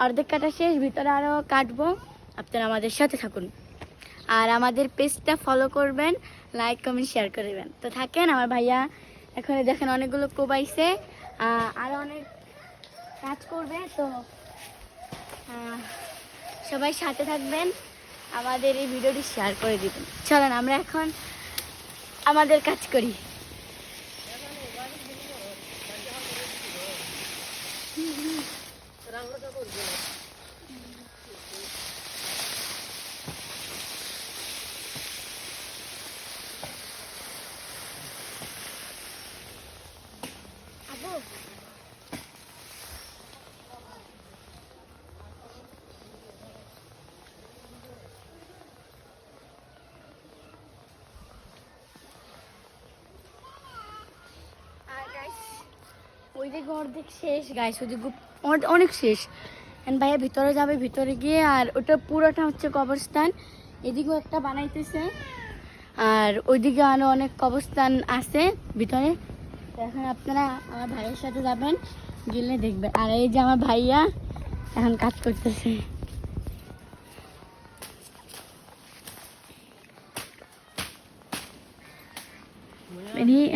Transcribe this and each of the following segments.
অর্ধেক কাটা শেষ, ভিতরে আরও কাটবো। আপনারা আমাদের সাথে থাকুন আর আমাদের পেজটা ফলো করবেন, লাইক কমেন্ট শেয়ার করবেন। তো থাকেন, আমার ভাইয়া এখন দেখেন অনেকগুলো কোবাইছে, আরও অনেক কাজ করবে। তো সবাই সাথে থাকবেন, আমাদের এই ভিডিওটি শেয়ার করে দিবেন। চলেন আমরা এখন আমাদের কাজ করি। ওই দিকে অর্ধেক শেষ গাইস, ওদিকে অনেক শেষ। ভাইয়া ভিতরে যাবে, ভিতরে গিয়ে আর ওটা পুরোটা হচ্ছে কবরস্থান। এদিকেও একটা বানাইতেছে আর ওইদিকে আরও অনেক কবরস্থান আছে ভিতরে। তো এখন আপনারা আমার ভাইয়ের সাথে যাবেন, গেলে দেখবেন। আর এই যে আমার ভাইয়া এখন কাজ করতেছে।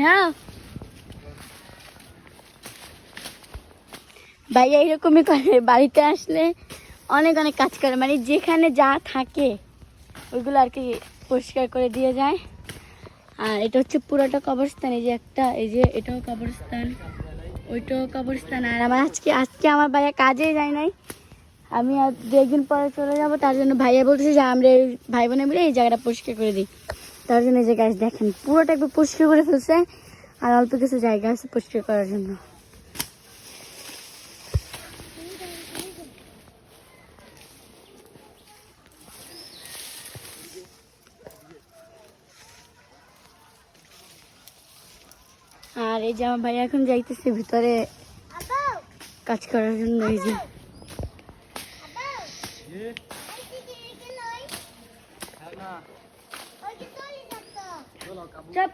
হ্যাঁ ভাইয়া এরকমই করে, বাড়িতে আসলে অনেক অনেক কাজ করে, মানে যেখানে যা থাকে ওইগুলো আর কি পরিষ্কার করে দিয়ে যায়। আর এটা হচ্ছে পুরোটা কবরস্থান। এই যে একটা, এই যে এটাও কবরস্থান, ওইটাও কবরস্থান। আর আমার আজকে আমার ভাইয়া কাজে যায় নাই, আমি আর 2 দিন পরে চলে যাব। তার জন্য ভাইয়া বলতেছে যে আমরা ভাই বোনে মিলে এই জায়গাটা পরিষ্কার করে দিই। তার জন্য এই যে গাছ দেখেন পুরোটা একটু পরিষ্কার করে ফেলছে, আর অল্প কিছু জায়গা আছে পরিষ্কার করার জন্য। আর এই যে আমার ভাই এখন যাইতেছে ভিতরে কাজ করার জন্য। এই যে চপ